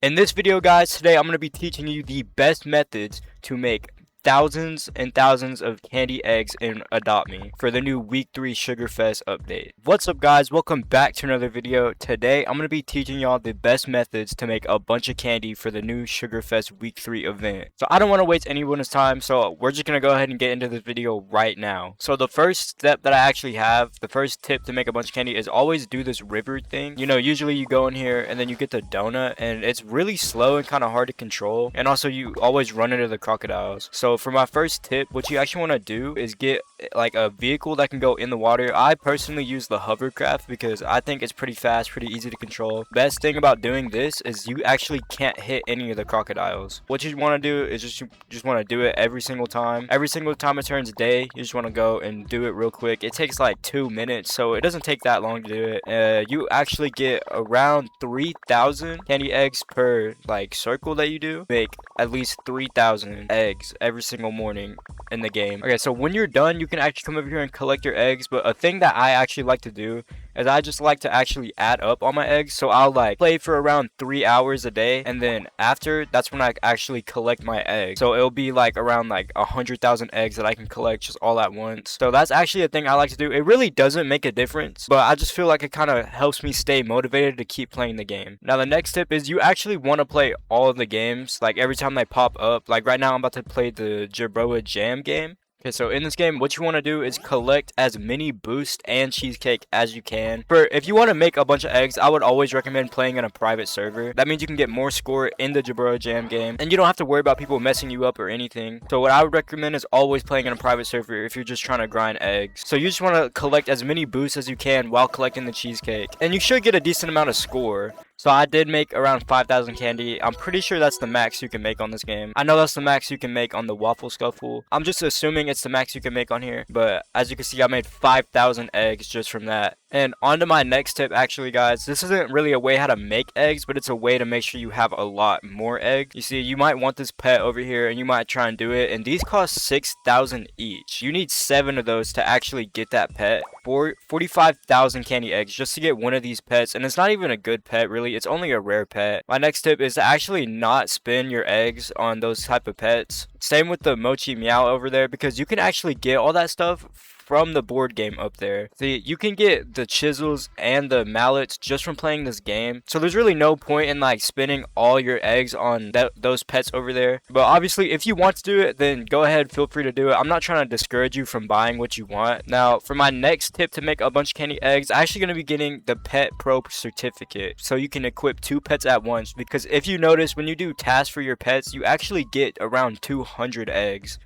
In this video, guys, today I'm going to be teaching you the best methods to make thousands and thousands of candy eggs in Adopt Me for the new week 3 SUGARFEST update. What's up, guys? Welcome back to another video. Today I'm going to be teaching y'all the best methods to make a bunch of candy for the new SUGARFEST week 3 event. So I don't want to waste anyone's time, so we're just going to go ahead and get into this video right now. So the first step that I actually have, the first tip to make a bunch of candy is always do this river thing. You know, usually you go in here and then you get the donut and it's really slow and kind of hard to control, and also you always run into the crocodiles. So for my first tip, what you actually want to do is get like a vehicle that can go in the water. I personally use the hovercraft because I think it's pretty fast, pretty easy to control. Best thing about doing this is you actually can't hit any of the crocodiles. What you want to do is just want to do it every single time. Every single time it turns day, you just want to go and do it real quick. It takes like 2 minutes, so it doesn't take that long to do it. You actually get around 3,000 candy eggs per like circle that you do. Make at least 3,000 eggs every single morning in the game. Okay, so when you're done, you can actually come over here and collect your eggs. But a thing that I actually like to do is I just like to actually add up all my eggs. So I'll like play for around 3 hours a day, and then after, that's when I actually collect my eggs. So it'll be like around like 100,000 eggs that I can collect just all at once. So that's actually a thing I like to do. It really doesn't make a difference, but I just feel like it kind of helps me stay motivated to keep playing the game. Now the next tip is you actually want to play all of the games, like every time they pop up. Like right now I'm about to play the Jabroa Jam game. Okay, so in this game, what you want to do is collect as many boost and cheesecake as you can. If you want to make a bunch of eggs, I would always recommend playing in a private server. That means you can get more score in the Jabroa Jam game, and you don't have to worry about people messing you up or anything. So what I would recommend is always playing in a private server if you're just trying to grind eggs. So you just want to collect as many boosts as you can while collecting the cheesecake, and you should get a decent amount of score. So I did make around 5,000 candy. I'm pretty sure that's the max you can make on this game. I know that's the max you can make on the Waffle Scuffle. I'm just assuming it's the max you can make on here. But as you can see, I made 5,000 eggs just from that. And on to my next tip, actually, guys. This isn't really a way how to make eggs, but it's a way to make sure you have a lot more eggs. You see, you might want this pet over here, and you might try and do it. And these cost 6,000 each. You need 7 of those to actually get that pet. 45,000 candy eggs just to get one of these pets. And it's not even a good pet, really. It's only a rare pet. My next tip is to actually not spin your eggs on those type of pets. Same with the Mochi Meow over there, because you can actually get all that stuff from the board game up there. See, you can get the chisels and the mallets just from playing this game. So there's really no point in like spinning all your eggs on those pets over there. But obviously, if you want to do it, then go ahead, feel free to do it. I'm not trying to discourage you from buying what you want. Now, for my next tip to make a bunch of candy eggs, I'm actually going to be getting the Pet Pro certificate. So you can equip 2 pets at once. Because if you notice, when you do tasks for your pets, you actually get around 200 eggs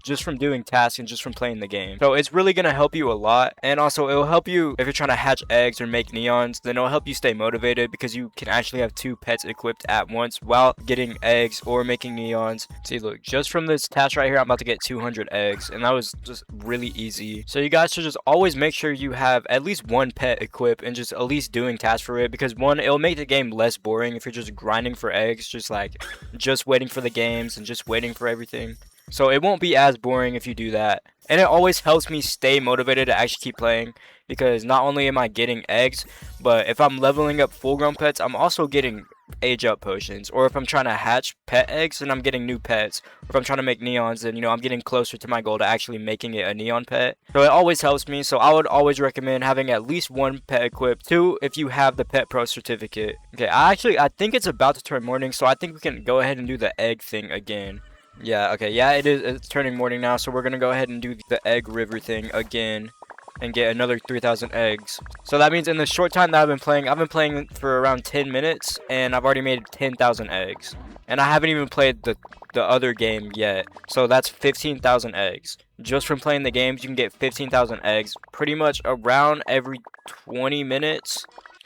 just from doing tasks and just from playing the game. So it's really going to help you a lot. And also it'll help you if you're trying to hatch eggs or make neons. Then it'll help you stay motivated because you can actually have 2 pets equipped at once while getting eggs or making neons. See, look, just from this task right here, I'm about to get 200 eggs, and that was just really easy. So you guys should just always make sure you have at least 1 pet equipped and just at least doing tasks for it, because one, it'll make the game less boring if you're just grinding for eggs, just waiting for the games and just waiting for everything. So it won't be as boring if you do that. And it always helps me stay motivated to actually keep playing, because not only am I getting eggs, but if I'm leveling up full grown pets, I'm also getting age up potions. Or if I'm trying to hatch pet eggs, then I'm getting new pets. Or if I'm trying to make neons, then I'm getting closer to my goal to actually making it a neon pet. So it always helps me. So I would always recommend having at least 1 pet equipped. 2 if you have the Pet Pro certificate. Okay, I think it's about to turn morning, so I think we can go ahead and do the egg thing again. Yeah, okay, yeah, it's turning morning now, so we're gonna go ahead and do the egg river thing again and get another 3,000 eggs. So that means in the short time that I've been playing for around 10 minutes, and I've already made 10,000 eggs. And I haven't even played the other game yet, so that's 15,000 eggs. Just from playing the games, you can get 15,000 eggs pretty much around every 20 minutes.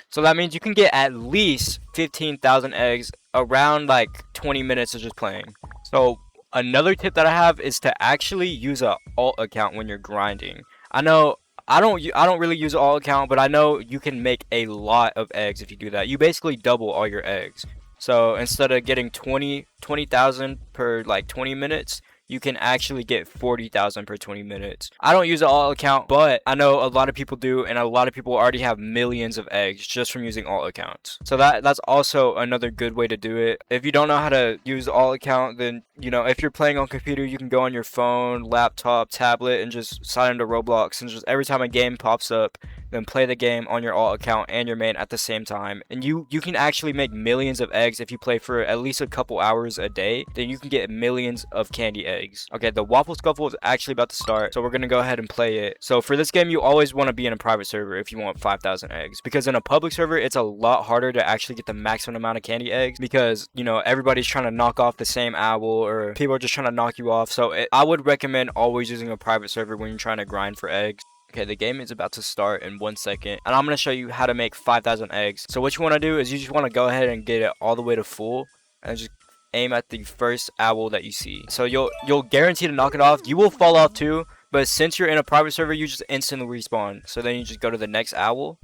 So that means you can get at least 15,000 eggs around like 20 minutes of just playing. So another tip that I have is to actually use a alt account when you're grinding. I know I don't really use an alt account, but I know you can make a lot of eggs if you do that. You basically double all your eggs. So instead of getting 20,000 per like 20 minutes, you can actually get 40,000 per 20 minutes. I don't use an alt account, but I know a lot of people do, and a lot of people already have millions of eggs just from using alt accounts. So that's also another good way to do it. If you don't know how to use alt account, then if you're playing on computer, you can go on your phone, laptop, tablet, and just sign into Roblox, and just every time a game pops up, then play the game on your alt account and your main at the same time. And you can actually make millions of eggs if you play for at least a couple hours a day. Then you can get millions of candy eggs. Okay, the Waffle Scuffle is actually about to start, so we're gonna go ahead and play it. So for this game, you always want to be in a private server if you want 5,000 eggs, because in a public server, it's a lot harder to actually get the maximum amount of candy eggs, because everybody's trying to knock off the same owl, or people are just trying to knock you off. So I would recommend always using a private server when you're trying to grind for eggs. Okay, the game is about to start in 1 second, and I'm going to show you how to make 5,000 eggs. So what you want to do is you just want to go ahead and get it all the way to full, and just aim at the first owl that you see. So you'll guarantee to knock it off. You will fall off too, but since you're in a private server, you just instantly respawn. So then you just go to the next owl,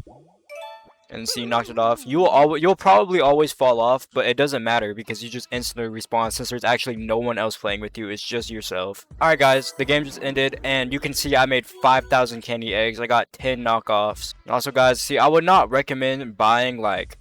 and see, you knocked it off. You'll probably always fall off, but it doesn't matter because you just instantly respawn since there's actually no one else playing with you. It's just yourself. Alright guys, the game just ended, and you can see I made 5,000 candy eggs. I got 10 knockoffs. Also guys, see, I would not recommend buying like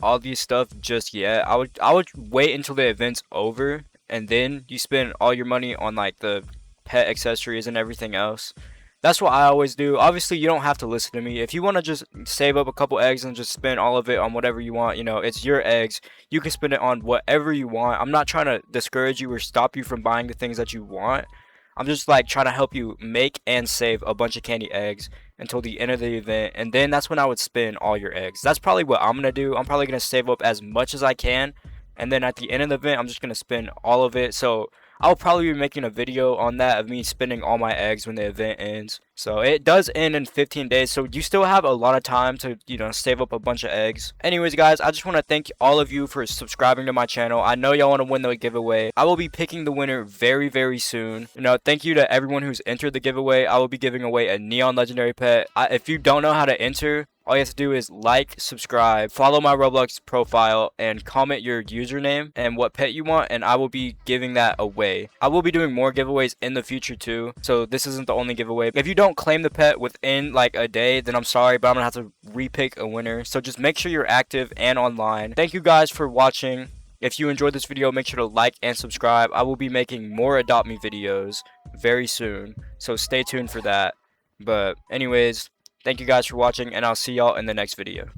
all these stuff just yet. I would wait until the event's over, and then you spend all your money on like the pet accessories and everything else. That's what I always do. Obviously, you don't have to listen to me. If you want to just save up a couple eggs and just spend all of it on whatever you want, it's your eggs. You can spend it on whatever you want. I'm not trying to discourage you or stop you from buying the things that you want. I'm just like trying to help you make and save a bunch of candy eggs until the end of the event, and then that's when I would spend all your eggs. That's probably what I'm gonna do. I'm probably gonna save up as much as I can, and then at the end of the event, I'm just gonna spend all of it. So I'll probably be making a video on that of me spending all my eggs when the event ends. So it does end in 15 days, so you still have a lot of time to, save up a bunch of eggs. Anyways, guys, I just want to thank all of you for subscribing to my channel. I know y'all want to win the giveaway. I will be picking the winner very, very soon. Thank you to everyone who's entered the giveaway. I will be giving away a Neon Legendary pet. If you don't know how to enter, all you have to do is like, subscribe, follow my Roblox profile, and comment your username and what pet you want, and I will be giving that away. I will be doing more giveaways in the future too, so this isn't the only giveaway. If you don't claim the pet within like a day, then I'm sorry, but I'm gonna have to repick a winner. So just make sure you're active and online. Thank you guys for watching. If you enjoyed this video, make sure to like and subscribe. I will be making more Adopt Me videos very soon, so stay tuned for that. But anyways, thank you guys for watching, and I'll see y'all in the next video.